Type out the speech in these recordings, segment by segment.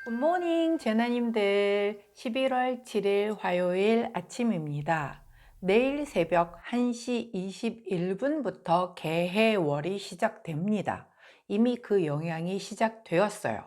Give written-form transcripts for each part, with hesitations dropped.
굿모닝 제나님들. 11월 7일 화요일 아침입니다. 내일 새벽 1시 21분부터 개해월이 시작됩니다. 이미 그 영향이 시작되었어요.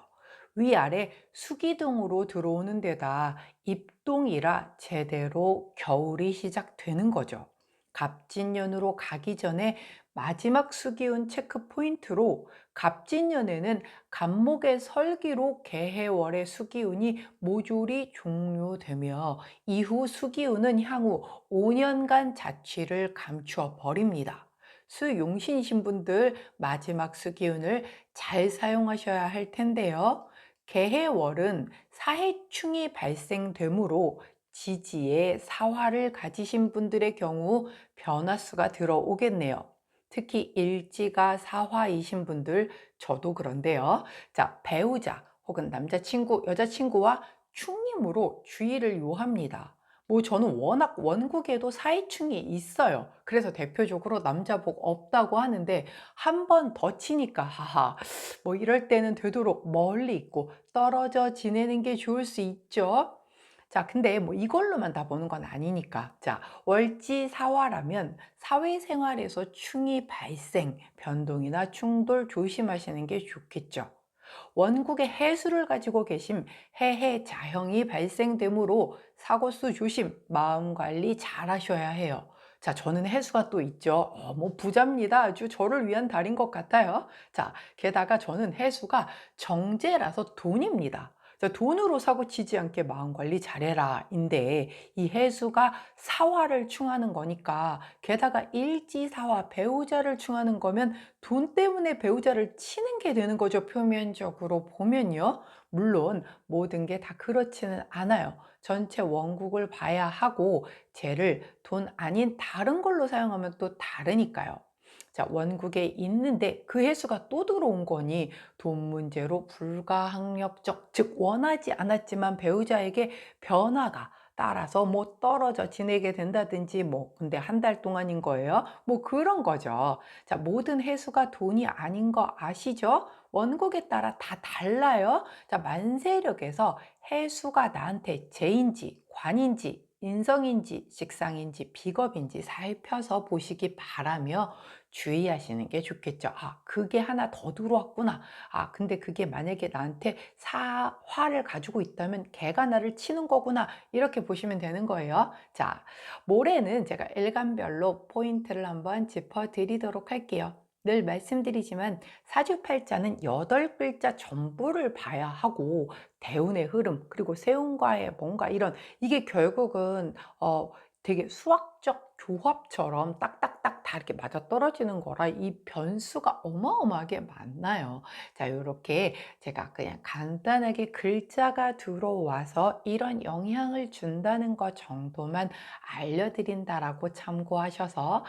위아래 수기둥으로 들어오는 데다 입동이라 제대로 겨울이 시작되는 거죠. 갑진년으로 가기 전에 마지막 수기운 체크 포인트로 갑진년에는 갑목의 설기로 개해월의 수기운이 모조리 종료되며 이후 수기운은 향후 5년간 자취를 감추어 버립니다. 수용신이신 분들 마지막 수기운을 잘 사용하셔야 할 텐데요. 개해월은 사해충이 발생되므로 지지에 사화를 가지신 분들의 경우 변화수가 들어오겠네요. 특히 일지가 사화이신 분들, 저도 그런데요. 자, 배우자 혹은 남자친구, 여자친구와 충님으로 주의를 요합니다. 저는 워낙 원국에도 사이충이 있어요. 그래서 대표적으로 남자복 없다고 하는데 한 번 더 치니까 하하, 이럴 때는 되도록 멀리 있고 떨어져 지내는 게 좋을 수 있죠. 자, 근데 이걸로만 다 보는 건 아니니까. 자, 월지사화라면 사회생활에서 충이 발생, 변동이나 충돌 조심하시는 게 좋겠죠. 원국의 해수를 가지고 계심 해해자형이 발생되므로 사고수 조심, 마음 관리 잘 하셔야 해요. 자, 저는 해수가 또 있죠. 부자입니다. 아주 저를 위한 달인 것 같아요. 자, 게다가 저는 해수가 정제라서 돈입니다. 자, 돈으로 사고치지 않게 마음 관리 잘해라 인데, 이 해수가 사화를 충하는 거니까, 게다가 일지사화 배우자를 충하는 거면 돈 때문에 배우자를 치는 게 되는 거죠. 표면적으로 보면요. 물론 모든 게 다 그렇지는 않아요. 전체 원국을 봐야 하고 쟤를 돈 아닌 다른 걸로 사용하면 또 다르니까요. 자, 원국에 있는데 그 해수가 또 들어온 거니 돈 문제로 불가항력적, 즉 원하지 않았지만 배우자에게 변화가 따라서 떨어져 지내게 된다든지, 근데 한 달 동안인 거예요. 그런 거죠. 자, 모든 해수가 돈이 아닌 거 아시죠? 원곡에 따라 다 달라요. 자, 만세력에서 해수가 나한테 재인지, 관인지, 인성인지, 직상인지, 비겁인지 살펴서 보시기 바라며 주의하시는 게 좋겠죠. 아, 그게 하나 더 들어왔구나. 아, 근데 그게 만약에 나한테 사화를 가지고 있다면 걔가 나를 치는 거구나. 이렇게 보시면 되는 거예요. 자, 모레는 제가 일간별로 포인트를 한번 짚어드리도록 할게요. 늘 말씀드리지만 사주팔자는 8글자 전부를 봐야 하고 대운의 흐름 그리고 세운과의 뭔가 이런 이게 결국은 되게 수학적 조합처럼 딱딱딱 다 이렇게 맞아떨어지는 거라 이 변수가 어마어마하게 많나요. 자, 이렇게 제가 그냥 간단하게 글자가 들어와서 이런 영향을 준다는 것 정도만 알려드린다라고 참고하셔서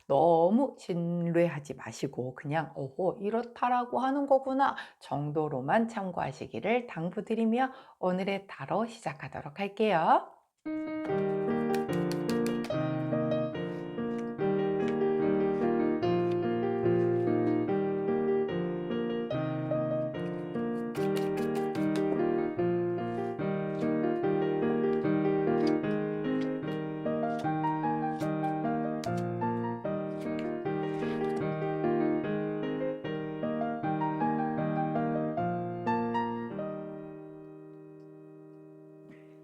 너무 신뢰하지 마시고 그냥 이렇다라고 하는 거구나 정도로만 참고하시기를 당부드리며 오늘의 타로 시작하도록 할게요.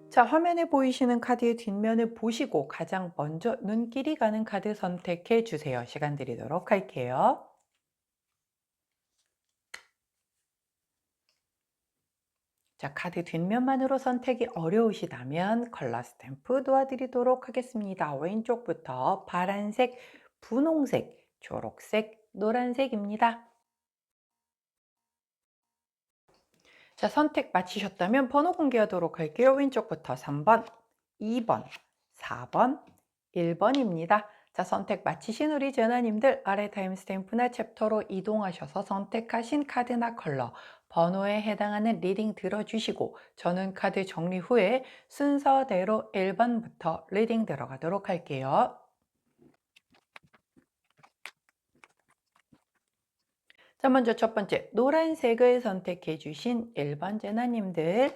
자, 화면에 보이시는 카드의 뒷면을 보시고 가장 먼저 눈길이 가는 카드 선택해 주세요. 시간 드리도록 할게요. 자, 카드 뒷면만으로 선택이 어려우시다면 컬러 스탬프 도와드리도록 하겠습니다. 왼쪽부터 파란색, 분홍색, 초록색, 노란색입니다. 자, 선택 마치셨다면 번호 공개하도록 할게요. 왼쪽부터 3번, 2번, 4번, 1번입니다. 자, 선택 마치신 우리 전화님들 아래 타임스탬프나 챕터로 이동하셔서 선택하신 카드나 컬러, 번호에 해당하는 리딩 들어주시고 저는 카드 정리 후에 순서대로 1번부터 리딩 들어가도록 할게요. 자, 먼저 첫 번째, 노란색을 선택해 주신 1번 제나님들,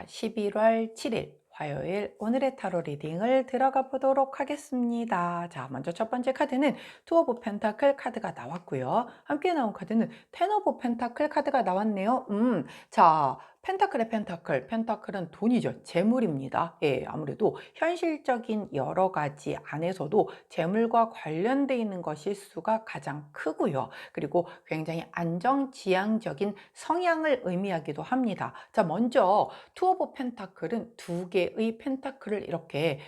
11월 7일 화요일 오늘의 타로 리딩을 들어가 보도록 하겠습니다. 자, 먼저 첫 번째 카드는 투 오브 펜타클 카드가 나왔고요. 함께 나온 카드는 텐 오브 펜타클 카드가 나왔네요. 자, 펜타클의 펜타클, 펜타클은 돈이죠. 재물입니다. 예, 아무래도 현실적인 여러 가지 안에서도 재물과 관련돼 있는 것일 수가 가장 크고요. 그리고 굉장히 안정지향적인 성향을 의미하기도 합니다. 자, 먼저 투 오브 펜타클은 두 개의 펜타클을 이렇게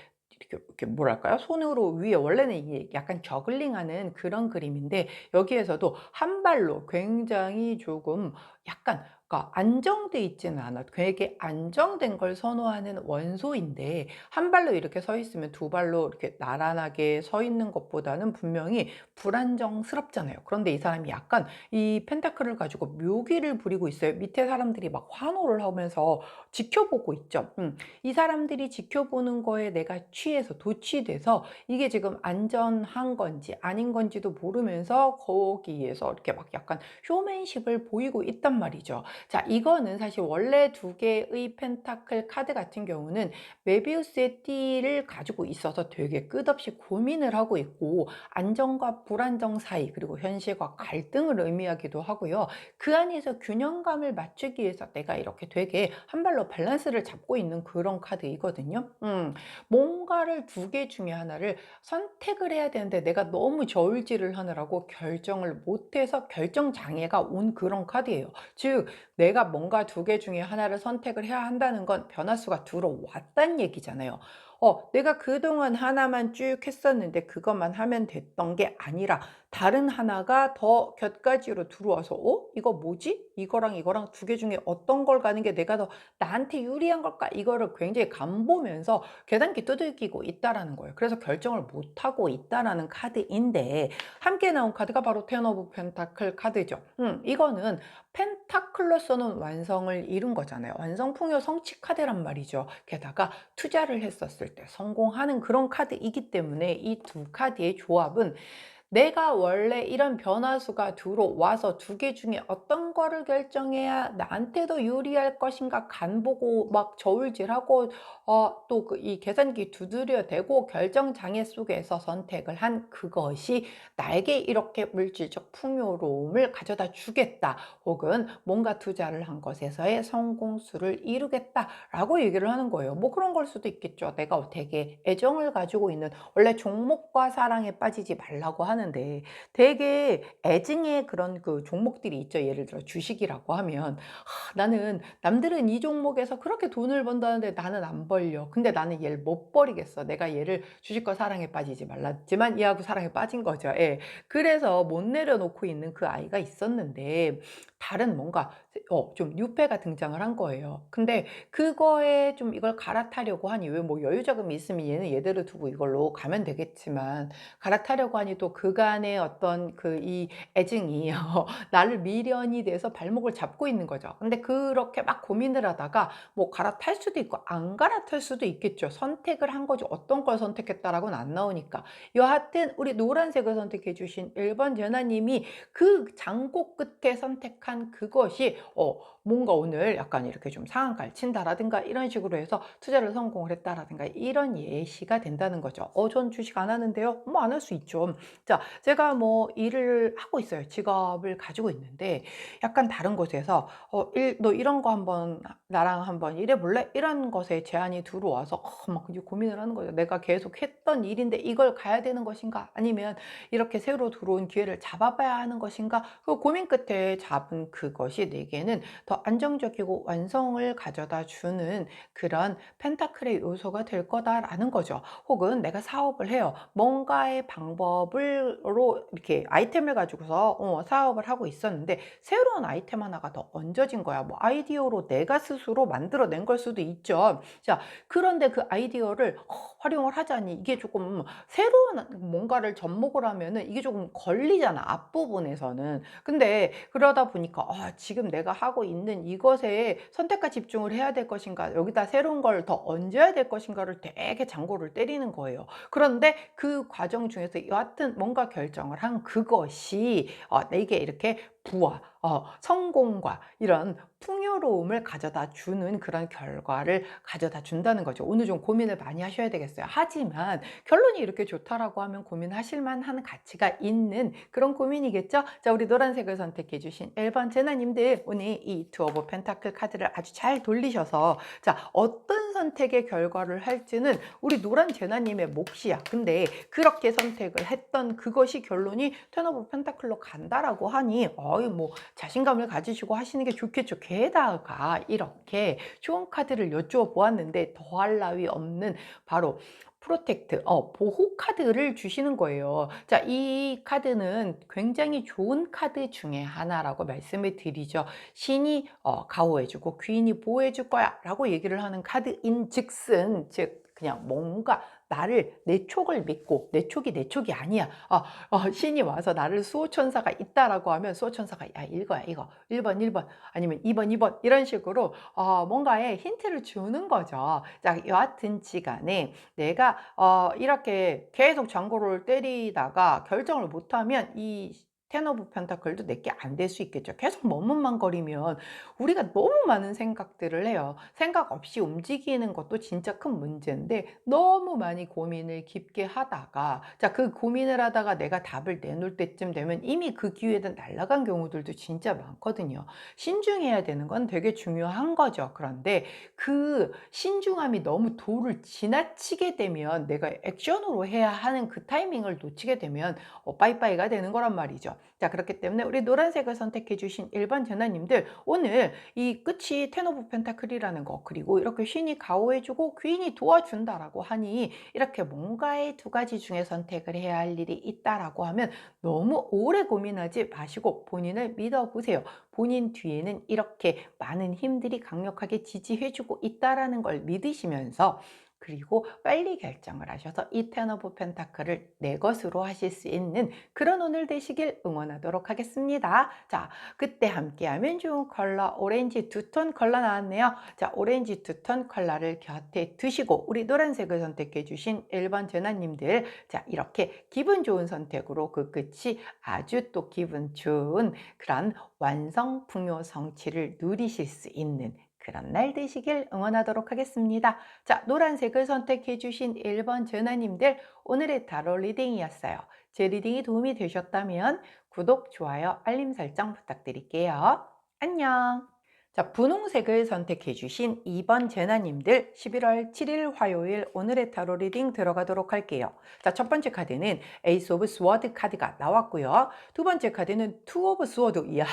뭐랄까요? 손으로 위에 원래는 이게 약간 저글링하는 그런 그림인데 여기에서도 한 발로 굉장히 조금 약간 그러니까 안정돼 있지는 않아. 되게 안정된 걸 선호하는 원소인데 한 발로 이렇게 서 있으면 두 발로 이렇게 나란하게 서 있는 것보다는 분명히 불안정스럽잖아요. 그런데 이 사람이 약간 이 펜타클을 가지고 묘기를 부리고 있어요. 밑에 사람들이 막 환호를 하면서 지켜보고 있죠. 이 사람들이 지켜보는 거에 내가 취해서 도취돼서 이게 지금 안전한 건지 아닌 건지도 모르면서 거기에서 이렇게 막 약간 쇼맨십을 보이고 있단 말이죠. 자, 이거는 사실 원래 두 개의 펜타클 카드 같은 경우는 메비우스의 띠를 가지고 있어서 되게 끝없이 고민을 하고 있고 안정과 불안정 사이 그리고 현실과 갈등을 의미하기도 하고요. 그 안에서 균형감을 맞추기 위해서 내가 이렇게 되게 한 발로 밸런스를 잡고 있는 그런 카드이거든요. 뭔가를 두 개 중에 하나를 선택을 해야 되는데 내가 너무 저울질을 하느라고 결정을 못해서 결정 장애가 온 그런 카드예요. 즉 내가 뭔가 두 개 중에 하나를 선택을 해야 한다는 건 변화수가 들어왔다는 얘기잖아요. 내가 그동안 하나만 쭉 했었는데 그것만 하면 됐던 게 아니라 다른 하나가 더 곁가지로 들어와서 이거 뭐지? 이거랑 이거랑 두 개 중에 어떤 걸 가는 게 내가 더 나한테 유리한 걸까? 이거를 굉장히 간보면서 계산기 두들기고 있다라는 거예요. 그래서 결정을 못하고 있다라는 카드인데 함께 나온 카드가 바로 텐 오브 펜타클 카드죠. 이거는 펜타클로서는 완성을 이룬 거잖아요. 완성풍요 성취 카드란 말이죠. 게다가 투자를 했었을 때 성공하는 그런 카드이기 때문에 이 두 카드의 조합은 내가 원래 이런 변화수가 들어와서 두 개 중에 어떤 거를 결정해야 나한테 더 유리할 것인가 간보고 막 저울질하고 또 그 이 계산기 두드려 대고 결정 장애 속에서 선택을 한 그것이 나에게 이렇게 물질적 풍요로움을 가져다 주겠다. 혹은 뭔가 투자를 한 것에서의 성공수를 이루겠다라고 얘기를 하는 거예요. 뭐 그런 걸 수도 있겠죠. 내가 되게 애정을 가지고 있는 원래 종목과 사랑에 빠지지 말라고 하는데 되게 애증의 그런 그 종목들이 있죠. 예를 들어 주식이라고 하면 나는 남들은 이 종목에서 그렇게 돈을 번다는데 나는 안 벌려. 근데 나는 얘를 못 버리겠어. 내가 얘를 주식과 사랑에 빠지지 말랐지만 얘하고 사랑에 빠진 거죠. 예. 그래서 못 내려놓고 있는 그 아이가 있었는데 다른 뭔가 좀 뉴페가 등장을 한 거예요. 근데 그거에 좀 이걸 갈아타려고 하니 왜 뭐 여유 자금이 있으면 얘는 얘대로 두고 이걸로 가면 되겠지만 갈아타려고 하니 또 그간의 어떤 그 이 애증이 나를 미련이 돼서 발목을 잡고 있는 거죠. 근데 그렇게 막 고민을 하다가 뭐 갈아탈 수도 있고 안 갈아탈 수도 있겠죠. 선택을 한 거죠. 어떤 걸 선택했다라고는 안 나오니까. 여하튼 우리 노란색을 선택해 주신 1번 전하님이 그 장고 끝에 선택한 그것이 뭔가 오늘 약간 이렇게 좀 상한가를 친다라든가 이런 식으로 해서 투자를 성공을 했다라든가 이런 예시가 된다는 거죠. 전 주식 안 하는데요. 뭐 안 할 수 있죠. 자, 제가 뭐 일을 하고 있어요. 직업을 가지고 있는데 약간 다른 곳에서 너 이런 거 한번 나랑 한번 일해 볼래? 이런 것에 제안이 들어와서 막 이제 고민을 하는 거죠. 내가 계속 했던 일인데 이걸 가야 되는 것인가? 아니면 이렇게 새로 들어온 기회를 잡아봐야 하는 것인가? 그 고민 끝에 잡은 그것이 내게는 더 안정적이고 완성을 가져다 주는 그런 펜타클의 요소가 될 거다라는 거죠. 혹은 내가 사업을 해요. 뭔가의 방법으로 이렇게 아이템을 가지고서 사업을 하고 있었는데 새로운 아이템 하나가 더 얹어진 거야. 뭐 아이디어로 내가 스스로 만들어낸 걸 수도 있죠. 자, 그런데 그 아이디어를 활용을 하자니 이게 조금 새로운 뭔가를 접목을 하면은 이게 조금 걸리잖아, 앞부분에서는. 근데 그러다 보니까 지금 내가 하고 있는 이것에 선택과 집중을 해야 될 것인가, 여기다 새로운 걸 더 얹어야 될 것인가를 되게 장고를 때리는 거예요. 그런데 그 과정 중에서 여하튼 뭔가 결정을 한 그것이 내게 이렇게 부와 성공과 이런 풍요로움을 가져다 주는 그런 결과를 가져다 준다는 거죠. 오늘 좀 고민을 많이 하셔야 되겠어요. 하지만 결론이 이렇게 좋다라고 하면 고민하실 만한 가치가 있는 그런 고민이겠죠? 자, 우리 노란색을 선택해 주신 1번 제나님들, 오늘 이 투 오브 펜타클 카드를 아주 잘 돌리셔서 자, 어떤 선택의 결과를 할지는 우리 노란 제나님의 몫이야. 근데 그렇게 선택을 했던 그것이 결론이 텐 오브 펜타클로 간다라고 하니 뭐 자신감을 가지시고 하시는 게 좋겠죠. 게다가 이렇게 좋은 카드를 여쭈어 보았는데 더할 나위 없는 바로 프로텍트, 보호 카드를 주시는 거예요. 자, 이 카드는 굉장히 좋은 카드 중에 하나라고 말씀을 드리죠. 신이 가호해주고 귀인이 보호해줄 거야 라고 얘기를 하는 카드인 즉슨, 즉 그냥 뭔가 나를, 내 촉을 믿고, 내 촉이 내 촉이 아니야, 신이 와서 나를 수호천사가 있다라고 하면 수호천사가 야 이거야 이거 1번 1번 아니면 2번 2번 이런 식으로 뭔가의 힌트를 주는 거죠. 자, 여하튼지 간에 내가 이렇게 계속 장고를 때리다가 결정을 못하면 이 텐 오브 펜타클도 내게 안 될 수 있겠죠. 계속 머뭇만거리면 우리가 너무 많은 생각들을 해요. 생각 없이 움직이는 것도 진짜 큰 문제인데 너무 많이 고민을 깊게 하다가 자, 그 고민을 하다가 내가 답을 내놓을 때쯤 되면 이미 그 기회는 날아간 경우들도 진짜 많거든요. 신중해야 되는 건 되게 중요한 거죠. 그런데 그 신중함이 너무 도를 지나치게 되면 내가 액션으로 해야 하는 그 타이밍을 놓치게 되면 빠이빠이가 되는 거란 말이죠. 자, 그렇기 때문에 우리 노란색을 선택해 주신 1번 전화님들, 오늘 이 끝이 텐 오브 펜타클이라는 거, 그리고 이렇게 신이 가호해주고 귀인이 도와준다라고 하니 이렇게 뭔가의 두 가지 중에 선택을 해야 할 일이 있다라고 하면 너무 오래 고민하지 마시고 본인을 믿어보세요. 본인 뒤에는 이렇게 많은 힘들이 강력하게 지지해주고 있다라는 걸 믿으시면서, 그리고 빨리 결정을 하셔서 이 텐 오브 펜타클을 내 것으로 하실 수 있는 그런 오늘 되시길 응원하도록 하겠습니다. 자, 그때 함께하면 좋은 컬러 오렌지 두 톤 컬러 나왔네요. 자, 오렌지 두 톤 컬러를 곁에 두시고 우리 노란색을 선택해 주신 1번 전화님들, 자, 이렇게 기분 좋은 선택으로 그 끝이 아주 또 기분 좋은 그런 완성 풍요 성취를 누리실 수 있는 그런 날 되시길 응원하도록 하겠습니다. 자, 노란색을 선택해 주신 1번 전화님들, 오늘의 타로 리딩이었어요. 제 리딩이 도움이 되셨다면 구독, 좋아요, 알림 설정 부탁드릴게요. 안녕. 자, 분홍색을 선택해 주신 2번 제나님들, 11월 7일 화요일 오늘의 타로 리딩 들어가도록 할게요. 자, 첫 번째 카드는 에이스 오브 스워드 카드가 나왔고요. 두 번째 카드는 투 오브 스워드. 이야,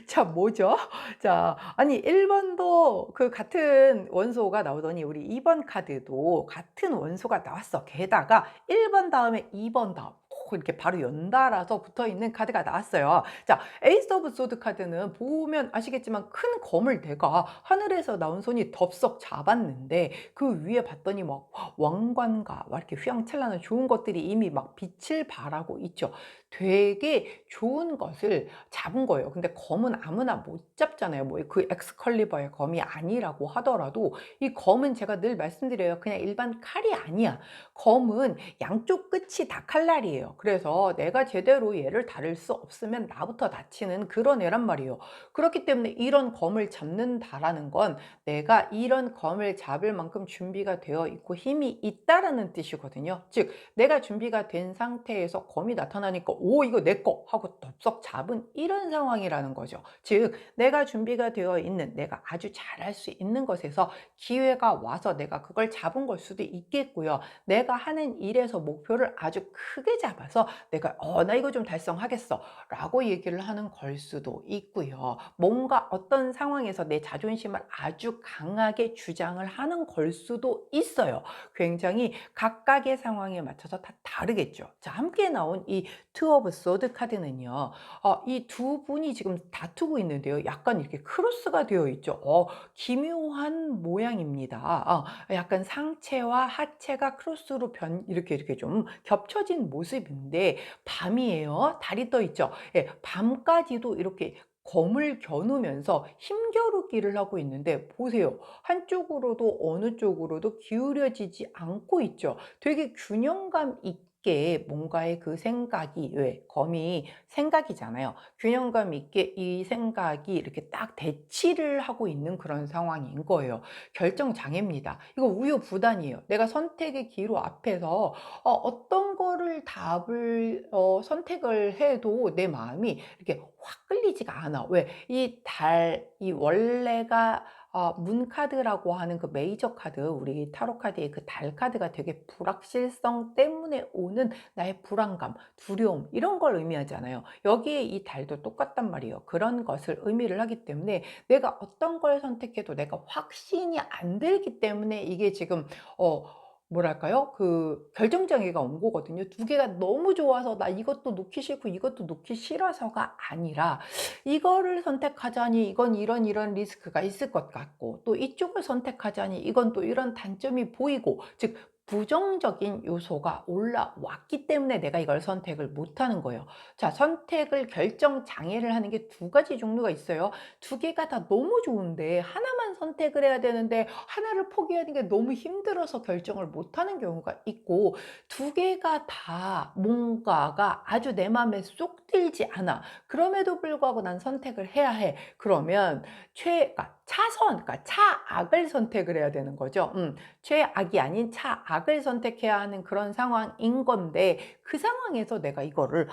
자, 뭐죠? 자, 아니 1번도 그 같은 원소가 나오더니 우리 2번 카드도 같은 원소가 나왔어. 게다가 1번 다음에 2번 다음 이렇게 바로 연달아서 붙어 있는 카드가 나왔어요. 자, 에이스 오브 소드 카드는 보면 아시겠지만 큰 검을 내가 하늘에서 나온 손이 덥석 잡았는데 그 위에 봤더니 막 왕관과 막 이렇게 휘황찬란한 좋은 것들이 이미 막 빛을 발하고 있죠. 되게 좋은 것을 잡은 거예요. 근데 검은 아무나 못 잡잖아요. 뭐 그 엑스컬리버의 검이 아니라고 하더라도 이 검은 제가 늘 말씀드려요. 그냥 일반 칼이 아니야. 검은 양쪽 끝이 다 칼날이에요. 그래서 내가 제대로 얘를 다룰 수 없으면 나부터 다치는 그런 애란 말이에요. 그렇기 때문에 이런 검을 잡는다라는 건 내가 이런 검을 잡을 만큼 준비가 되어 있고 힘이 있다라는 뜻이거든요. 즉 내가 준비가 된 상태에서 검이 나타나니까 오, 이거 내 거 하고 덥석 잡은 이런 상황이라는 거죠. 즉 내가 준비가 되어 있는, 내가 아주 잘할 수 있는 것에서 기회가 와서 내가 그걸 잡은 걸 수도 있겠고요. 내가 하는 일에서 목표를 아주 크게 잡아서 내가 나 이거 좀 달성하겠어 라고 얘기를 하는 걸 수도 있고요. 뭔가 어떤 상황에서 내 자존심을 아주 강하게 주장을 하는 걸 수도 있어요. 굉장히 각각의 상황에 맞춰서 다 다르겠죠. 자, 함께 나온 이 투 오브 소드 카드는요. 이 두 분이 지금 다투고 있는데요. 약간 이렇게 크로스가 되어 있죠. 기묘한 모양입니다. 약간 상체와 하체가 크로스로 이렇게 좀 겹쳐진 모습인데 밤이에요. 달이 떠 있죠. 예, 밤까지도 이렇게 검을 겨누면서 힘겨루기를 하고 있는데 보세요. 한쪽으로도 어느 쪽으로도 기울여지지 않고 있죠. 되게 균형감 있게 있게 뭔가의 그 생각이 왜 검이 생각이잖아요. 균형감 있게 이 생각이 이렇게 딱 대치를 하고 있는 그런 상황인 거예요. 결정 장애입니다. 이거 우유부단이에요. 내가 선택의 기로 앞에서 어떤 거를 답을 선택을 해도 내 마음이 이렇게 확 끌리지가 않아. 왜? 이 원래가 문 카드라고 하는 그 메이저 카드, 우리 타로 카드의 그 달 카드가 되게 불확실성 때문에 오는 나의 불안감, 두려움 이런 걸 의미하잖아요. 여기에 이 달도 똑같단 말이에요. 그런 것을 의미를 하기 때문에 내가 어떤 걸 선택해도 내가 확신이 안 들기 때문에 이게 지금 어 뭐랄까요? 그 결정장애가 온 거거든요. 두 개가 너무 좋아서 나 이것도 놓기 싫고 이것도 놓기 싫어서가 아니라 이거를 선택하자니 이건 이런 리스크가 있을 것 같고 또 이쪽을 선택하자니 이건 또 이런 단점이 보이고 즉 부정적인 요소가 올라왔기 때문에 내가 이걸 선택을 못하는 거예요. 자, 선택을 결정 장애를 하는 게 두 가지 종류가 있어요. 두 개가 다 너무 좋은데 하나만 선택을 해야 되는데 하나를 포기하는 게 너무 힘들어서 결정을 못하는 경우가 있고 두 개가 다 뭔가가 아주 내 마음에 쏙 들지 않아. 그럼에도 불구하고 난 선택을 해야 해. 그러면 그러니까 차선, 그러니까 차악을 선택을 해야 되는 거죠. 최악이 아닌 차악을 선택해야 하는 그런 상황인 건데 그 상황에서 내가 이거를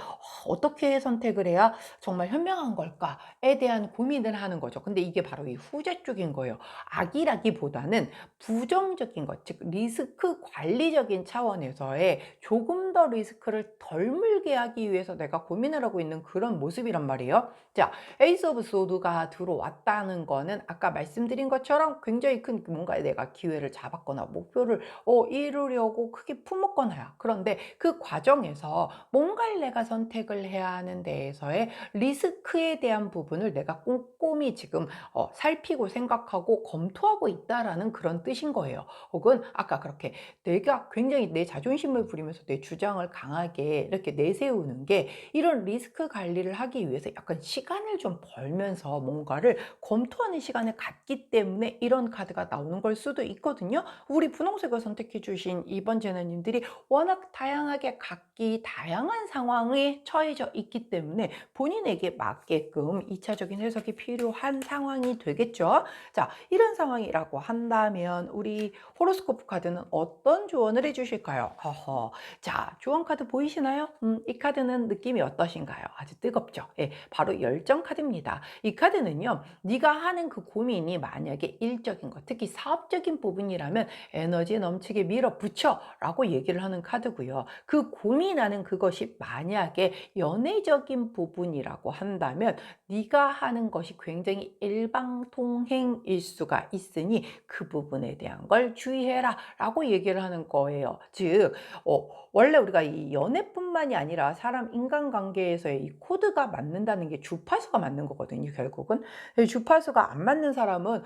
어떻게 선택을 해야 정말 현명한 걸까에 대한 고민을 하는 거죠. 근데 이게 바로 이 후자 쪽인 거예요. 악이라기보다는 부정적인 것, 즉 리스크 관리적인 차원에서의 조금 더 리스크를 덜 물게 하기 위해서 내가 고민을 하고 있는 그런 모습이란 말이에요. 자, 에이스 오브 소드가 들어왔다는 거는 아까 말씀드린 것처럼 굉장히 큰 뭔가 내가 기회를 잡았거나 목표를 이루려고 크게 품었거나요. 그런데 그 과정에서 뭔가를 내가 선택을 해야 하는 데에서의 리스크에 대한 부분을 내가 꼼꼼히 지금 살피고 생각하고 검토하고 있다라는 그런 뜻인 거예요. 혹은 아까 그렇게 내가 굉장히 내 자존심을 부리면서 내 주장을 강하게 이렇게 내세우는 게 이런 리스크 관리를 하기 위해서 약간 시간을 좀 벌면서 뭔가를 검토하는 시간을 갖기 때문에 이런 카드가 나오는 걸 수도 있거든요. 우리 분홍색을 선택해 주신 이번 제너님들이 워낙 다양하게 각기 다양한 상황에 처해져 있기 때문에 본인에게 맞게끔 2차적인 해석이 필요한 상황이 되겠죠. 자, 이런 상황이라고 한다면 우리 호로스코프 카드는 어떤 조언을 해주실까요? 자, 조언 카드 보이시나요? 이 카드는 느낌이 어떠신가요? 아주 뜨겁죠? 예, 바로 열정 카드입니다. 이 카드는요, 네가 하는 그 고민이 만약에 일적인 것, 특히 사업적인 부분이라면 에너지 넘치게 밀어붙여 라고 얘기를 하는 카드고요. 그 고민하는 그것이 만약에 연애적인 부분이라고 한다면 네가 하는 것이 굉장히 일방통행일 수가 있으니 그 부분에 대한 걸 주의해라 라고 얘기를 하는 거예요. 즉 원래 우리가 이 연애뿐만이 아니라 사람 인간관계에서의 이 코드가 맞는다는 게 주파수가 맞는 거거든요. 결국은 주파수가 안 맞는 사람은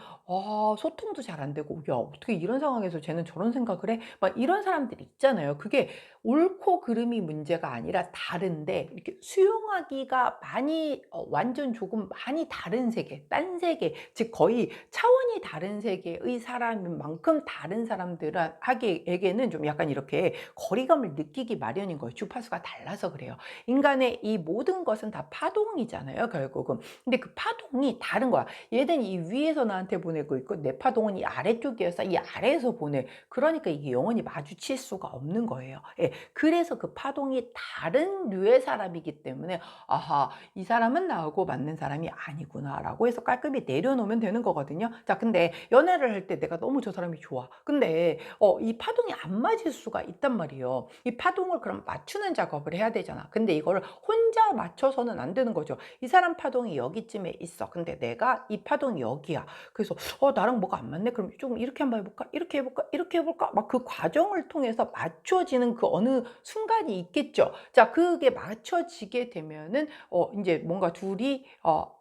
소통도 잘 안 되고 야 어떻게 이런 상황에서 쟤는 저런 생각을 해? 막 이런 사람들이 있잖아요. 그게 옳고 그름이 문제가 아니라 다른데 이렇게 수용하기가 많이 완전 조금 많이 다른 세계, 딴 세계, 즉 거의 차원이 다른 세계의 사람인 만큼 다른 사람들에게는 좀 약간 이렇게 거리감을 느끼기 마련인 거예요. 주파수가 달라서 그래요. 인간의 이 모든 것은 다 파동이잖아요, 결국은. 근데 그 파동이 다른 거야. 얘는 이 위에서 나한테 보내고 있고 내 파동은 이 아래쪽이어서 이 아래에서 보내. 그러니까 이게 영원히 마주칠 수가 없는 거예요. 예, 그래서 그 파동이 다른 류의 사람이기 때문에 아하, 이 사람은 나하고 맞는 사람이 아니구나라고 해서 깔끔히 내려놓으면 되는 거거든요. 자, 근데 연애를 할 때 내가 너무 저 사람이 좋아. 근데 이 파동이 안 맞을 수가 있단 말이에요. 이 파동을 그럼 맞추는 작업을 해야 되잖아. 근데 이거를 혼자 맞춰서는 안 되는 거죠. 이 사람 파동이 여기쯤에 있어. 근데 내가 이 파동이 여기야. 그래서 나랑 뭐가 안 맞네? 그럼 조금 이렇게 한번 해볼까? 이렇게 해볼까? 이렇게 해볼까? 막 그 과정을 통해서 맞춰지는 그 어느 순간이 있겠죠. 자, 그게 맞춰지게 되면은 이제 뭔가 둘이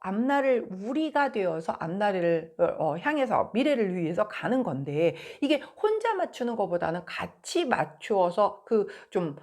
앞날을 우리가 되어서 앞날을 향해서 미래를 위해서 가는 건데 이게 혼자 맞추는 것보다는 같이 맞추어서 그 좀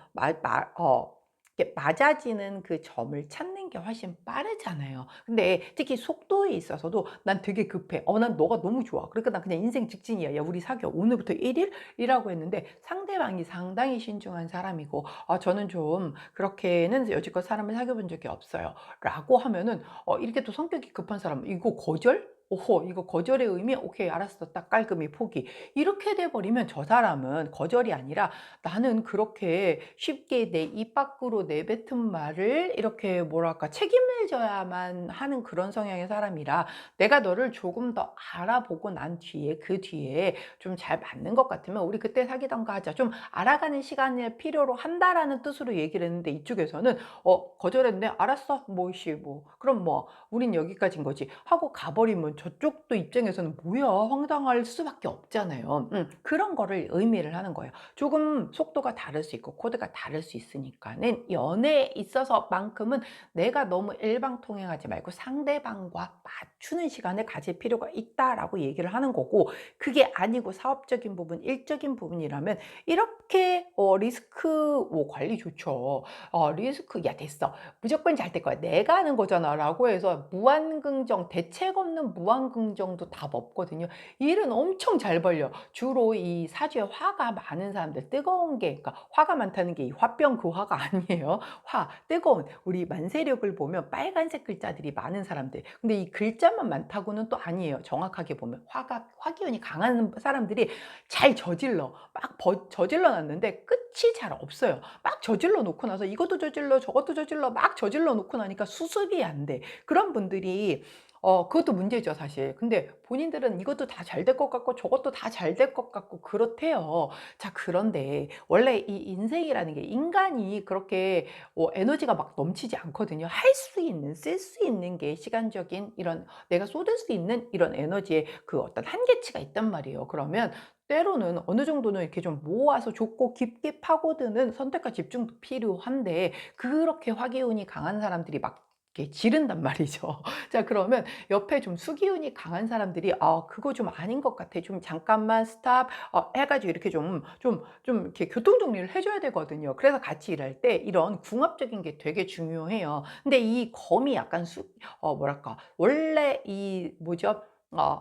이렇게 맞아지는 그 점을 찾는 게 훨씬 빠르잖아요. 근데 특히 속도에 있어서도 난 되게 급해. 난 너가 너무 좋아. 그러니까 난 그냥 인생 직진이야. 야, 우리 사귀어. 오늘부터 1일? 이라고 했는데 상대방이 상당히 신중한 사람이고, 저는 좀 그렇게는 여지껏 사람을 사귀어 본 적이 없어요. 라고 하면은, 이렇게 또 성격이 급한 사람, 이거 거절? 오호, 이거 거절의 의미? 오케이, 알았어. 딱 깔끔히 포기. 이렇게 돼버리면 저 사람은 거절이 아니라 나는 그렇게 쉽게 내 입 밖으로 내뱉은 말을 이렇게 뭐랄까 책임을 져야만 하는 그런 성향의 사람이라 내가 너를 조금 더 알아보고 난 뒤에 그 뒤에 좀 잘 맞는 것 같으면 우리 그때 사귀던가 하자. 좀 알아가는 시간을 필요로 한다라는 뜻으로 얘기를 했는데 이쪽에서는 거절했네. 알았어. 뭐 그럼 뭐 우린 여기까지인 거지 하고 가버리면 저쪽도 입장에서는 뭐야 황당할 수밖에 없잖아요. 그런 거를 의미를 하는 거예요. 조금 속도가 다를 수 있고 코드가 다를 수 있으니까는 연애에 있어서만큼은 내가 너무 일방통행하지 말고 상대방과 맞추는 시간을 가질 필요가 있다라고 얘기를 하는 거고, 그게 아니고 사업적인 부분, 일적인 부분이라면 이렇게 리스크 관리 좋죠. 리스크 야 됐어. 무조건 잘 될 거야. 내가 하는 거잖아 라고 해서 무한긍정, 대책 없는 무한긍정도 답 없거든요. 일은 엄청 잘 벌려. 주로 이 사주에 화가 많은 사람들, 뜨거운 게, 그러니까 화가 많다는 게 이 화병 그 화가 아니에요. 뜨거운, 우리 만세력을 보면 빨간색 글자들이 많은 사람들. 근데 이 글자만 많다고는 또 아니에요. 정확하게 보면 화기운이 강한 사람들이 잘 저질러. 저질러 놨는데 끝이 잘 없어요. 막 저질러 놓고 나서 이것도 저질러 저것도 저질러 막 저질러 놓고 나니까 수습이 안 돼. 그런 분들이 그것도 문제죠 사실. 근데 본인들은 이것도 다 잘 될 것 같고 저것도 다 잘 될 것 같고 그렇대요. 자, 그런데 원래 이 인생이라는 게 인간이 그렇게 에너지가 막 넘치지 않거든요. 할 수 있는, 쓸 수 있는 게 시간적인 이런 내가 쏟을 수 있는 이런 에너지의 그 어떤 한계치가 있단 말이에요. 그러면 때로는 어느 정도는 이렇게 좀 모아서 좁고 깊게 파고드는 선택과 집중도 필요한데 그렇게 화기운이 강한 사람들이 막 이렇게 지른단 말이죠. 자, 그러면 옆에 좀 수기운이 강한 사람들이 그거 좀 아닌 것 같아. 좀 잠깐만 스탑 해가지고 이렇게 좀 이렇게 교통 정리를 해줘야 되거든요. 그래서 같이 일할 때 이런 궁합적인 게 되게 중요해요. 근데 이 검이 약간 뭐랄까 원래 이 뭐죠?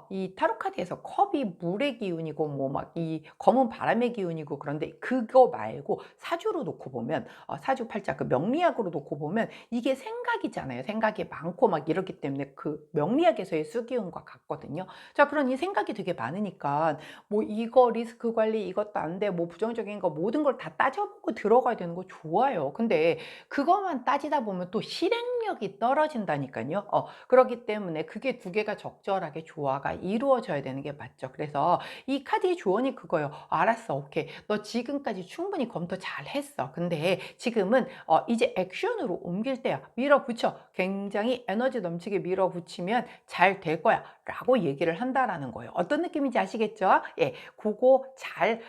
이 타로 카드에서 컵이 물의 기운이고 뭐 막 이 검은 바람의 기운이고, 그런데 그거 말고 사주로 놓고 보면 사주 팔자 그 명리학으로 놓고 보면 이게 생각이잖아요. 생각이 많고 막 이렇기 때문에 그 명리학에서의 수기운과 같거든요. 자, 그러니 생각이 되게 많으니까 뭐 이거 리스크 관리 이것도 안 돼, 뭐 부정적인 거 모든 걸 다 따져보고 들어가야 되는 거 좋아요. 근데 그것만 따지다 보면 또 실행력이 떨어진다니까요. 그렇기 때문에 그게 두 개가 적절하게 조화가 이루어져야 되는 게 맞죠. 그래서 이 카드의 조언이 그거예요. 알았어, 오케이. 너 지금까지 충분히 검토 잘 했어. 근데 지금은 이제 액션으로 옮길 때야. 밀어붙여. 굉장히 에너지 넘치게 밀어붙이면 잘 될 거야. 라고 얘기를 한다라는 거예요. 어떤 느낌인지 아시겠죠? 예, 그거 잘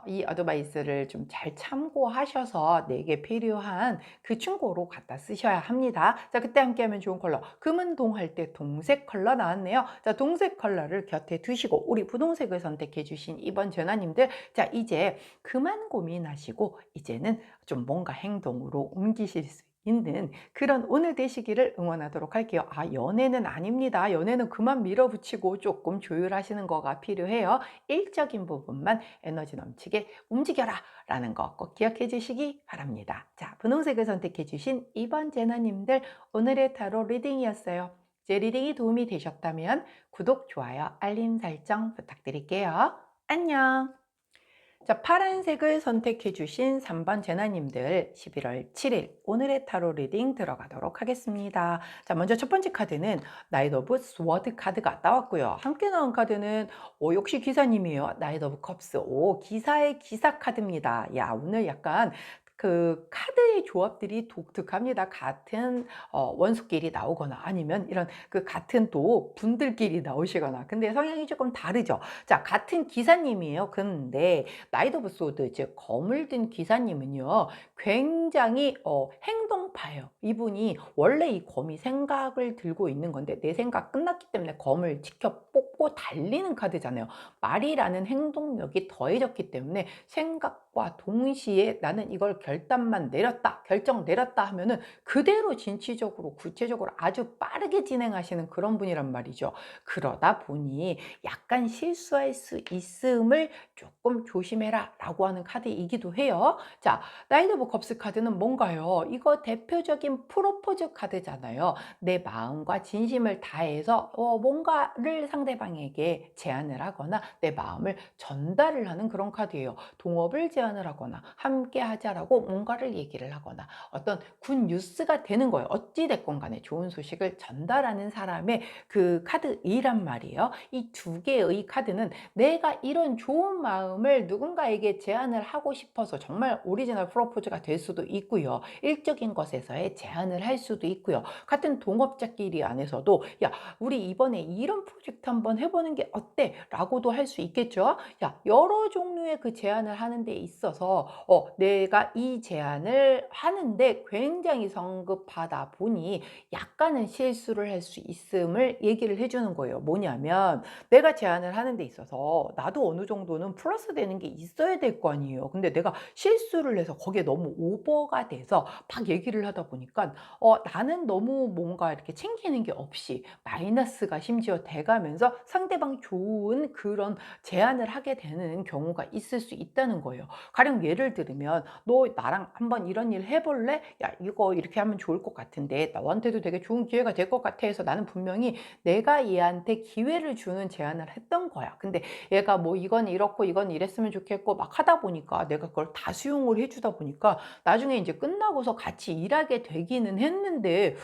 이 어드바이스를 좀 잘 참고하셔서 내게 필요한 그 충고로 갖다 쓰셔야 합니다. 자, 그때 함께하면 좋은 컬러 금은동 할 때 동색 컬러 나왔네요. 자, 동색 컬러를 곁에 두시고 우리 분홍색을 선택해 주신 이번 전화님들, 자, 이제 그만 고민하시고 이제는 좀 뭔가 행동으로 옮기실 수 있는 그런 오늘 되시기를 응원하도록 할게요. 연애는 아닙니다. 연애는 그만 밀어붙이고 조금 조율하시는 거가 필요해요. 일적인 부분만 에너지 넘치게 움직여라 라는 거 꼭 기억해 주시기 바랍니다. 자, 분홍색을 선택해 주신 2번 제나님들, 오늘의 타로 리딩이었어요. 제 리딩이 도움이 되셨다면 구독, 좋아요, 알림 설정 부탁드릴게요. 안녕. 자, 파란색을 선택해 주신 3번 제나님들, 11월 7일 오늘의 타로 리딩 들어가도록 하겠습니다. 자, 먼저 첫 번째 카드는 나이트 오브 스워드 카드가 나왔고요. 함께 나온 카드는 역시 기사님이에요. 나이트 오브 컵스. 기사의 기사 카드입니다. 야, 오늘 약간 그 카드의 조합들이 독특합니다. 같은 원수끼리 나오거나 아니면 이런 그 같은 또 분들끼리 나오시거나, 근데 성향이 조금 다르죠. 자, 같은 기사님이에요. 근데 나이트 오브 소드, 즉 검을 든 기사님은요 굉장히 행동파예요. 이분이 원래 이 검이 생각을 들고 있는 건데 내 생각 끝났기 때문에 검을 지켜 뽑고 달리는 카드잖아요. 말이라는 행동력이 더해졌기 때문에 생각과 것과 동시에 나는 이걸 결단만 내렸다, 결정 내렸다 하면은 그대로 진취적으로 구체적으로 아주 빠르게 진행하시는 그런 분이란 말이죠. 그러다 보니 약간 실수할 수 있음을 조금 조심해라 라고 하는 카드이기도 해요. 자, 나이트 오브 컵스 카드는 뭔가요? 이거 대표적인 프로포즈 카드잖아요. 내 마음과 진심을 다해서 뭔가를 상대방에게 제안을 하거나 내 마음을 전달을 하는 그런 카드예요. 동업을 제안을 하거나 함께 하자라고 뭔가를 얘기를 하거나 어떤 굿 뉴스가 되는 거예요. 어찌 됐건 간에 좋은 소식을 전달하는 사람의 그 카드이란 말이에요. 이 두 개의 카드는 내가 이런 좋은 마음을 누군가에게 제안을 하고 싶어서 정말 오리지널 프로포즈가 될 수도 있고요. 일적인 것에서의 제안을 할 수도 있고요. 같은 동업자끼리 안에서도 야, 우리 이번에 이런 프로젝트 한번 해보는 게 어때? 라고도 할 수 있겠죠. 야, 여러 종류의 그 제안을 하는 데 있어서 내가 이 제안을 하는데 굉장히 성급하다 보니 약간은 실수를 할 수 있음을 얘기를 해주는 거예요. 뭐냐면 내가 제안을 하는 데 있어서 나도 어느 정도는 플러스 되는 게 있어야 될 거 아니에요. 근데 내가 실수를 해서 거기에 너무 오버가 돼서 막 얘기를 하다 보니까 나는 너무 뭔가 이렇게 챙기는 게 없이 마이너스가 심지어 돼가면서 상대방 좋은 그런 제안을 하게 되는 경우가 있을 수 있다는 거예요. 가령 예를 들면 너 나랑 한번 이런 일 해볼래? 야, 이거 이렇게 하면 좋을 것 같은데 너한테도 되게 좋은 기회가 될 것 같아 해서 나는 분명히 내가 얘한테 기회를 주는 제안을 했던 거야. 근데 얘가 뭐 이건 이렇고 이건 이랬으면 좋겠고 막 하다 보니까 내가 그걸 다 수용을 해주다 보니까 나중에 이제 끝나고서 같이 일하게 되기는 했는데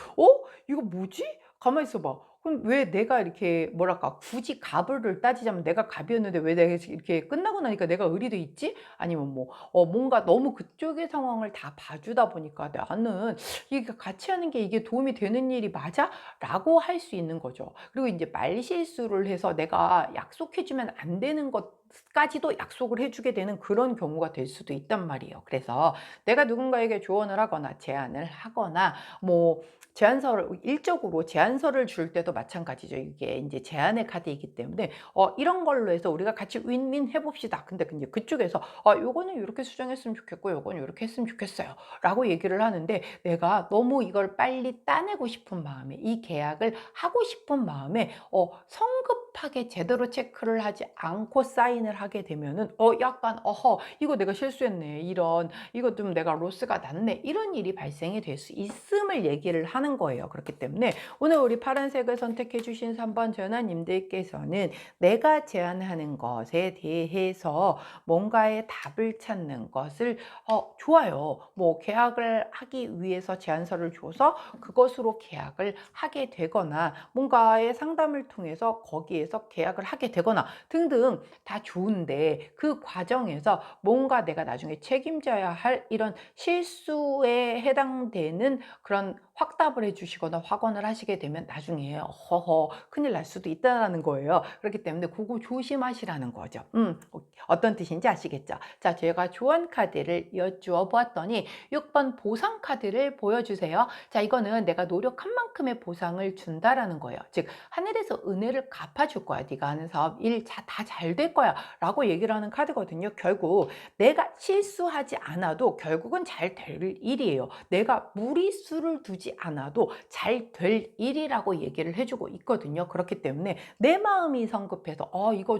이거 뭐지? 가만히 있어봐. 그럼 왜 내가 이렇게 뭐랄까 굳이 갑을 따지자면 내가 갑이었는데 왜 내가 이렇게 끝나고 나니까 내가 의리도 있지? 아니면 뭐 뭔가 너무 그쪽의 상황을 다 봐주다 보니까 나는 이게 같이 하는 게 이게 도움이 되는 일이 맞아? 라고 할 수 있는 거죠. 그리고 이제 말실수를 해서 내가 약속해주면 안 되는 것까지도 약속을 해주게 되는 그런 경우가 될 수도 있단 말이에요. 그래서 내가 누군가에게 조언을 하거나 제안을 하거나 뭐 제안서를 일적으로 제안서를 줄 때도 마찬가지죠. 이게 이제 제안의 카드이기 때문에 이런 걸로 해서 우리가 같이 윈윈 해봅시다. 근데 이제 그쪽에서 요거는 이렇게 수정했으면 좋겠고 요거는 이렇게 했으면 좋겠어요. 라고 얘기를 하는데 내가 너무 이걸 빨리 따내고 싶은 마음에 이 계약을 하고 싶은 마음에 성급하게 제대로 체크를 하지 않고 사인을 하게 되면은 약간 이거 내가 실수했네. 이거 좀 내가 로스가 났네. 이런 일이 발생이 될 수 있음을 얘기를 하는 거예요. 그렇기 때문에 오늘 우리 파란색을 선택해 주신 3번 전화님들께서는 내가 제안하는 것에 대해서 뭔가의 답을 찾는 것을 좋아요. 뭐 계약을 하기 위해서 제안서를 줘서 그것으로 계약을 하게 되거나 뭔가의 상담을 통해서 거기에서 계약을 하게 되거나 등등 다 좋은데 그 과정에서 뭔가 내가 나중에 책임져야 할 이런 실수에 해당되는 그런 확답을 해주시거나 확언을 하시게 되면 나중에 큰일 날 수도 있다는 거예요. 그렇기 때문에 그거 조심하시라는 거죠. 어떤 뜻인지 아시겠죠? 자, 제가 조언 카드를 여쭈어 보았더니 6번 보상 카드를 보여주세요. 자, 이거는 내가 노력한 만큼의 보상을 준다라는 거예요. 즉 하늘에서 은혜를 갚아줄 거야. 네가 하는 사업 일 다 잘 될 거야 라고 얘기를 하는 카드거든요. 결국 내가 실수하지 않아도 결국은 잘 될 일이에요. 내가 무리수를 두지 않아도 잘 될 일이라고 얘기를 해주고 있거든요. 그렇기 때문에 내 마음이 성급해서 이거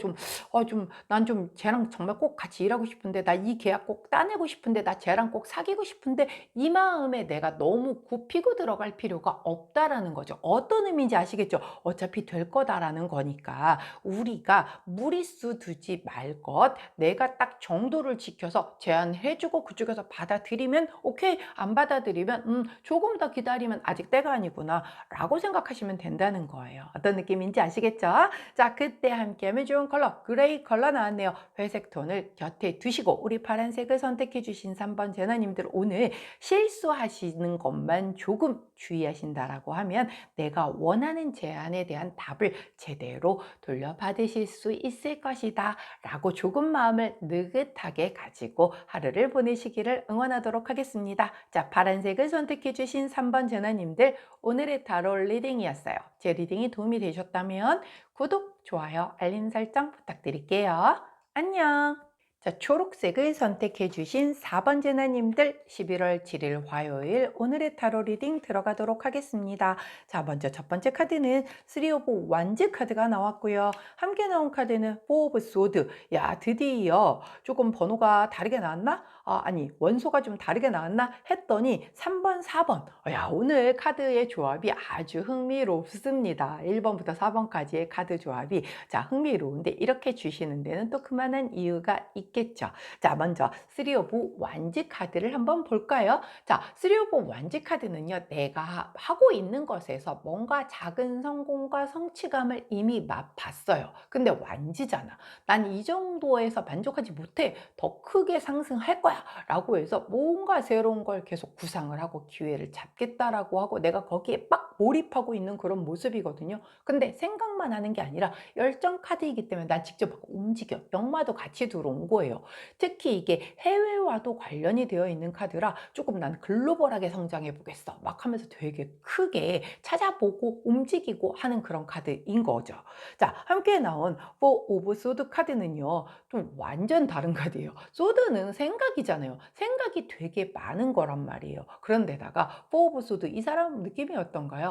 난 좀 쟤랑 정말 꼭 같이 일하고 싶은데 나 이 계약 꼭 따내고 싶은데 나 쟤랑 꼭 사귀고 싶은데 이 마음에 내가 너무 굽히고 들어갈 필요가 없다라는 거죠. 어떤 의미인지 아시겠죠? 어차피 될 거다라는 거니까 우리가 무리수 두지 말 것, 내가 딱 정도를 지켜서 제안해주고 그쪽에서 받아들이면 오케이, 안 받아들이면 조금 더 기다리면 아직 때가 아니구나 라고 생각하시면 된다는 거예요. 어떤 느낌인지 아시겠죠? 자, 그때 함께하면 좋은 컬러 그레이 컬러 나왔네요. 회색 톤을 곁에 두시고 우리 파란색을 선택해 주신 3번 제나님들 오늘 실수하시는 것만 조금 주의하신다라고 하면 내가 원하는 제안에 대한 답을 제대로 돌려받으실 수 있을 것이다 라고 조금 마음을 느긋하게 가지고 하루를 보내시기를 응원하도록 하겠습니다. 자, 파란색을 선택해 주신 3번 제나님들 오늘의 타로 리딩이었어요. 제 리딩이 도움이 되셨다면 구독, 좋아요, 알림 설정 부탁드릴게요. 안녕! 자, 초록색을 선택해 주신 4번 제나님들 11월 7일 화요일 오늘의 타로 리딩 들어가도록 하겠습니다. 자, 먼저 첫 번째 카드는 3 오브 완즈 카드가 나왔고요. 함께 나온 카드는 4 오브 소드. 야, 드디어 조금 번호가 다르게 나왔나? 아니, 원소가 좀 다르게 나왔나? 했더니 3번, 4번. 야, 오늘 카드의 조합이 아주 흥미롭습니다. 1번부터 4번까지의 카드 조합이 자, 흥미로운데 이렇게 주시는 데는 또 그만한 이유가 있겠죠. 자, 먼저 3 오브 완즈 카드를 한번 볼까요? 자, 3 오브 완즈 카드는요, 내가 하고 있는 것에서 뭔가 작은 성공과 성취감을 이미 맛봤어요. 근데 완즈잖아. 난 이 정도에서 만족하지 못해. 더 크게 상승할 거야. 라고 해서 뭔가 새로운 걸 계속 구상을 하고 기회를 잡겠다라고 하고 내가 거기에 빡 몰입하고 있는 그런 모습이거든요. 근데 생각만 하는 게 아니라 열정 카드이기 때문에 난 직접 움직여. 역마도 같이 들어온 거예요. 특히 이게 해외와도 관련이 되어 있는 카드라 조금 난 글로벌하게 성장해 보겠어. 막 하면서 되게 크게 찾아보고 움직이고 하는 그런 카드인 거죠. 자, 함께 나온 4 오브 소드 카드는요. 좀 완전 다른 카드예요. 소드는 생각이잖아요. 생각이 되게 많은 거란 말이에요. 그런데다가 4 오브 소드 이 사람 느낌이 어떤가요?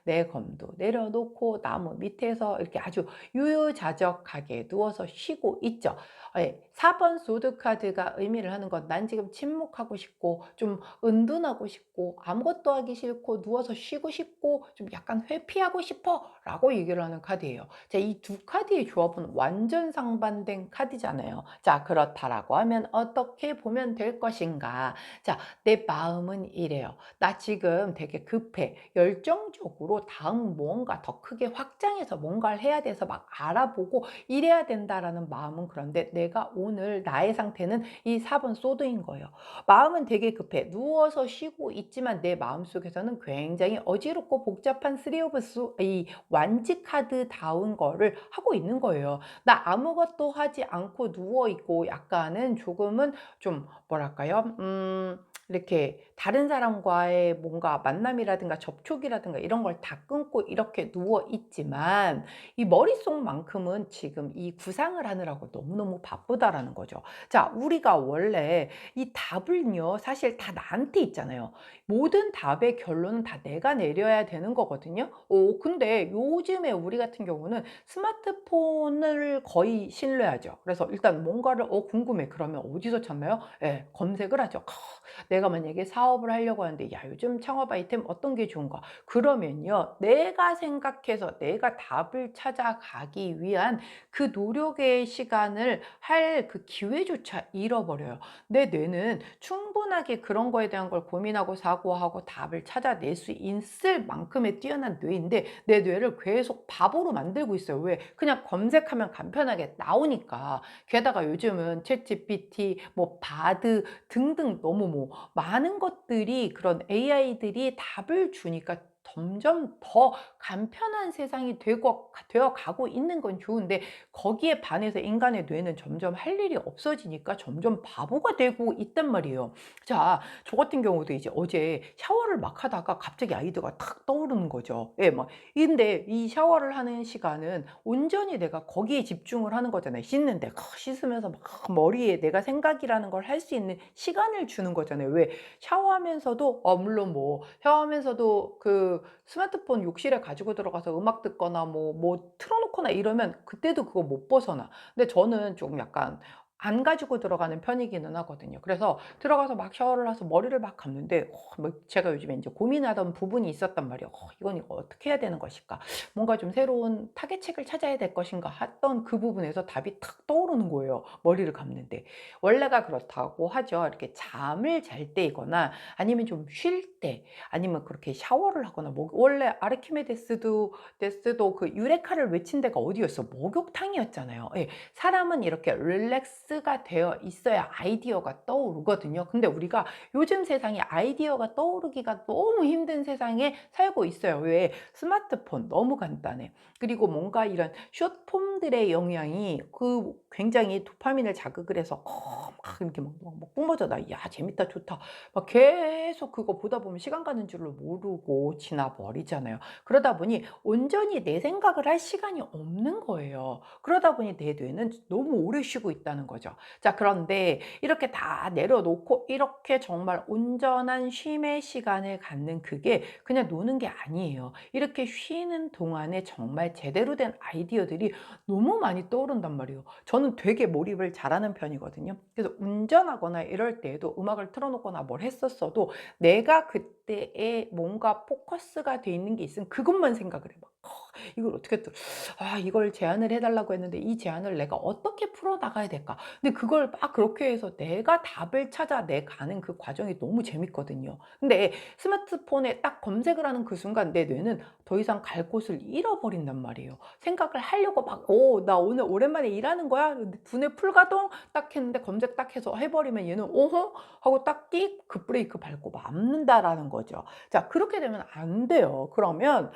내 검도 내려놓고 나무 밑에서 이렇게 아주 유유자적하게 누워서 쉬고 있죠. 4번 소드 카드가 의미를 하는 건 난 지금 침묵하고 싶고 좀 은둔하고 싶고 아무것도 하기 싫고 누워서 쉬고 싶고 좀 약간 회피하고 싶어 라고 얘기를 하는 카드예요. 자, 이 두 카드의 조합은 완전 상반된 카드잖아요. 자, 그렇다라고 하면 어떻게 보면 될 것인가? 자, 내 마음은 이래요. 나 지금 되게 급해. 열정적으로 다음 뭔가 더 크게 확장해서 뭔가를 해야 돼서 막 알아보고 이래야 된다라는 마음은 그런데 내가 오늘 나의 상태는 이 4번 소드인 거예요. 마음은 되게 급해. 누워서 쉬고 있지만 내 마음속에서는 굉장히 어지럽고 복잡한 3 오브 이 완지 카드 다운 거를 하고 있는 거예요. 나 아무것도 하지 않고 누워 있고 약간은 조금은 좀 뭐랄까요? 이렇게 다른 사람과의 뭔가 만남이라든가 접촉이라든가 이런 걸 다 끊고 이렇게 누워 있지만 이 머릿속만큼은 지금 이 구상을 하느라고 너무너무 바쁘다라는 거죠. 자, 우리가 원래 이 답을요, 사실 다 나한테 있잖아요. 모든 답의 결론은 다 내가 내려야 되는 거거든요. 근데 요즘에 우리 같은 경우는 스마트폰을 거의 신뢰하죠. 그래서 일단 뭔가를 궁금해. 그러면 어디서 찾나요? 검색을 하죠. 내가 만약에 사업을 하려고 하는데 야, 요즘 창업 아이템 어떤 게 좋은가? 그러면요, 내가 생각해서 내가 답을 찾아가기 위한 그 노력의 시간을 할 그 기회조차 잃어버려요. 내 뇌는 충분하게 그런 거에 대한 걸 고민하고 사고하고 답을 찾아낼 수 있을 만큼의 뛰어난 뇌인데 내 뇌를 계속 바보로 만들고 있어요. 왜? 그냥 검색하면 간편하게 나오니까. 게다가 요즘은 챗 GPT, 뭐 바드 등등 너무 뭐 많은 것들이 그런 AI들이 답을 주니까 점점 더 간편한 세상이 되어 가고 있는 건 좋은데 거기에 반해서 인간의 뇌는 점점 할 일이 없어지니까 점점 바보가 되고 있단 말이에요. 자, 저 같은 경우도 이제 어제 샤워를 막 하다가 갑자기 아이디어가 탁 떠오르는 거죠. 막 근데 이 샤워를 하는 시간은 온전히 내가 거기에 집중을 하는 거잖아요. 씻는데 씻으면서 막 머리에 내가 생각이라는 걸 할 수 있는 시간을 주는 거잖아요. 왜? 샤워하면서도 물론 뭐 샤워하면서도 그 스마트폰 욕실에 가지고 들어가서 음악 듣거나 뭐 틀어 놓거나 이러면 그때도 그거 못 벗어나. 근데 저는 좀 약간 안 가지고 들어가는 편이기는 하거든요. 그래서 들어가서 막 샤워를 해서 머리를 막 감는데 뭐 제가 요즘에 이제 고민하던 부분이 있었단 말이에요. 이거 어떻게 해야 되는 것일까? 뭔가 좀 새로운 타개책을 찾아야 될 것인가 했던 그 부분에서 답이 탁 떠오르는 거예요. 머리를 감는데. 원래가 그렇다고 하죠. 이렇게 잠을 잘 때이거나 아니면 좀 쉴 때 아니면 그렇게 샤워를 하거나 원래 아르키메데스도 그 유레카를 외친 데가 어디였어? 목욕탕이었잖아요. 사람은 이렇게 릴렉스가 되어 있어야 아이디어가 떠오르거든요. 근데 우리가 요즘 세상에 아이디어가 떠오르기가 너무 힘든 세상에 살고 있어요. 왜? 스마트폰 너무 간단해. 그리고 뭔가 이런 숏폼들의 영향이 그 굉장히 도파민을 자극을 해서 막 이렇게 막 뿜어져 나. 야, 재밌다, 좋다. 막 계속 그거 보다 보면 시간 가는 줄을 모르고 지나 버리잖아요. 그러다 보니 온전히 내 생각을 할 시간이 없는 거예요. 그러다 보니 내 뇌는 너무 오래 쉬고 있다는 거죠. 거죠. 자, 그런데 이렇게 다 내려놓고 이렇게 정말 온전한 쉼의 시간을 갖는 그게 그냥 노는 게 아니에요. 이렇게 쉬는 동안에 정말 제대로 된 아이디어들이 너무 많이 떠오른단 말이에요. 저는 되게 몰입을 잘하는 편이거든요. 그래서 운전하거나 이럴 때에도 음악을 틀어놓거나 뭘 했었어도 내가 그때에 뭔가 포커스가 돼 있는 게 있으면 그것만 생각을 해. 막 이걸 어떻게 또 이걸 제안을 해 달라고 했는데 이 제안을 내가 어떻게 풀어 나가야 될까? 근데 그걸 막 그렇게 해서 내가 답을 찾아내 가는 그 과정이 너무 재밌거든요. 근데 스마트폰에 딱 검색을 하는 그 순간 내 뇌는 더 이상 갈 곳을 잃어버린단 말이에요. 생각을 하려고 막 나 오늘 오랜만에 일하는 거야?" 두뇌 풀가동 딱 했는데 검색 딱 해서 해 버리면 얘는 "어허?" 하고 딱 띡 급브레이크 밟고 맙는다라는 거죠. 자, 그렇게 되면 안 돼요. 그러면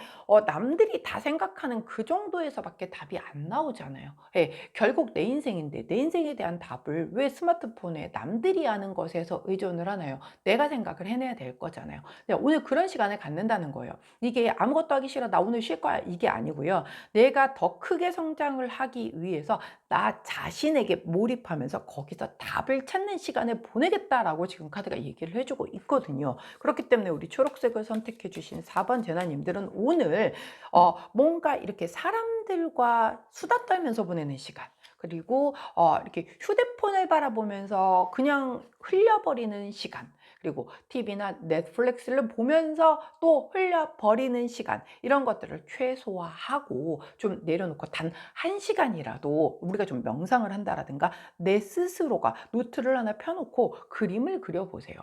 남들이 다 생각하는 그 정도에서밖에 답이 안 나오잖아요. 예, 결국 내 인생인데 내 인생에 대한 답을 왜 스마트폰에 남들이 아는 것에서 의존을 하나요? 내가 생각을 해내야 될 거잖아요. 네, 오늘 그런 시간을 갖는다는 거예요. 이게 아무것도 하기 싫어, 나 오늘 쉴 거야, 이게 아니고요. 내가 더 크게 성장을 하기 위해서 나 자신에게 몰입하면서 거기서 답을 찾는 시간을 보내겠다라고 지금 카드가 얘기를 해주고 있거든요. 그렇기 때문에 우리 초록색을 선택해 주신 4번 제나님들은 오늘 뭔가 이렇게 사람들과 수다 떨면서 보내는 시간, 그리고 이렇게 휴대폰을 바라보면서 그냥 흘려버리는 시간, 그리고 TV나 넷플릭스를 보면서 또 흘려버리는 시간, 이런 것들을 최소화하고 좀 내려놓고 단 1시간이라도 우리가 좀 명상을 한다라든가 내 스스로가 노트를 하나 펴놓고 그림을 그려보세요.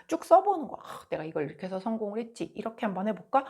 쭉 써보는 거. 내가 이걸 이렇게 해서 성공을 했지. 이렇게 한번 해볼까?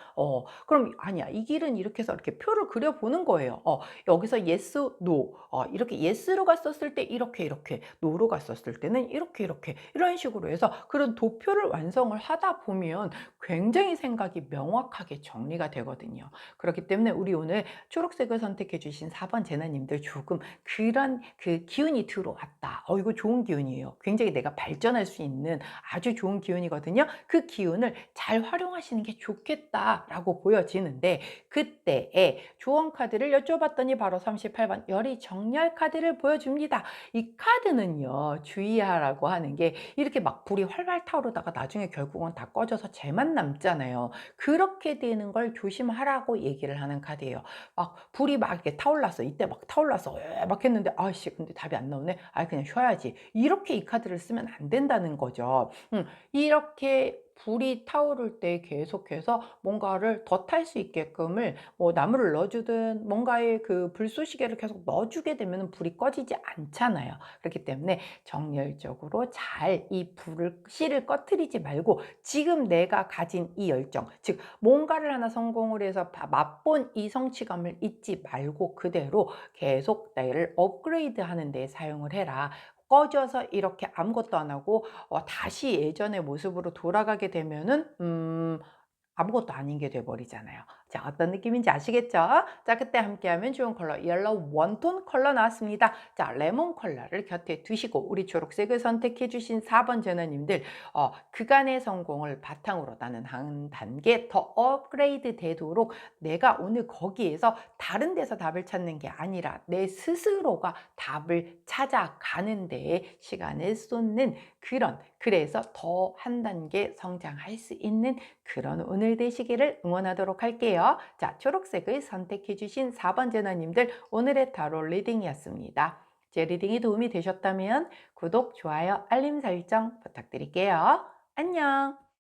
그럼 아니야. 이 길은 이렇게 해서 이렇게 표를 그려보는 거예요. 여기서 yes, no. 이렇게 yes로 갔었을 때 이렇게 이렇게, no로 갔었을 때는 이렇게 이렇게, 이런 식으로 해서 그런 도표를 완성을 하다 보면 굉장히 생각이 명확하게 정리가 되거든요. 그렇기 때문에 우리 오늘 초록색을 선택해 주신 4번 제나님들 조금 그런 그 기운이 들어왔다. 이거 좋은 기운이에요. 굉장히 내가 발전할 수 있는 아주 좋은 기운이거든요. 그 기운을 잘 활용하시는 게 좋겠다라고 보여지는데, 그때에 조언 카드를 여쭤봤더니 바로 38번 열의 정렬 카드를 보여줍니다. 이 카드는요, 주의하라고 하는 게 이렇게 막 불이 활활 타오르다가 나중에 결국은 다 꺼져서 재만 남잖아요. 그렇게 되는 걸 조심하라고 얘기를 하는 카드예요. 막 불이 막 이렇게 타올랐어. 이때 막 타올랐어. 막 했는데 아씨 근데 답이 안 나오네. 그냥 쉬어야지. 이렇게 이 카드를 쓰면 안 된다는 거죠. 이렇게 불이 타오를 때 계속해서 뭔가를 더 탈 수 있게끔을 나무를 넣어주든 뭔가의 그 불쏘시개를 계속 넣어주게 되면 불이 꺼지지 않잖아요. 그렇기 때문에 정열적으로 잘 이 불을 씨를 꺼트리지 말고 지금 내가 가진 이 열정, 즉 뭔가를 하나 성공을 해서 맛본 이 성취감을 잊지 말고 그대로 계속 나를 업그레이드 하는 데 사용을 해라. 꺼져서 이렇게 아무것도 안 하고 다시 예전의 모습으로 돌아가게 되면은 아무것도 아닌 게 돼 버리잖아요. 자, 어떤 느낌인지 아시겠죠? 자, 그때 함께하면 좋은 컬러 옐로우 원톤 컬러 나왔습니다. 자, 레몬 컬러를 곁에 두시고 우리 초록색을 선택해 주신 4번 제너님들 그간의 성공을 바탕으로 나는 한 단계 더 업그레이드 되도록 내가 오늘 거기에서 다른 데서 답을 찾는 게 아니라 내 스스로가 답을 찾아가는 데에 시간을 쏟는 그래서 더 한 단계 성장할 수 있는 그런 오늘 되시기를 응원하도록 할게요. 자, 초록색을 선택해 주신 4번 제너님들 오늘의 타로 리딩이었습니다. 제 리딩이 도움이 되셨다면 구독, 좋아요, 알림 설정 부탁드릴게요. 안녕!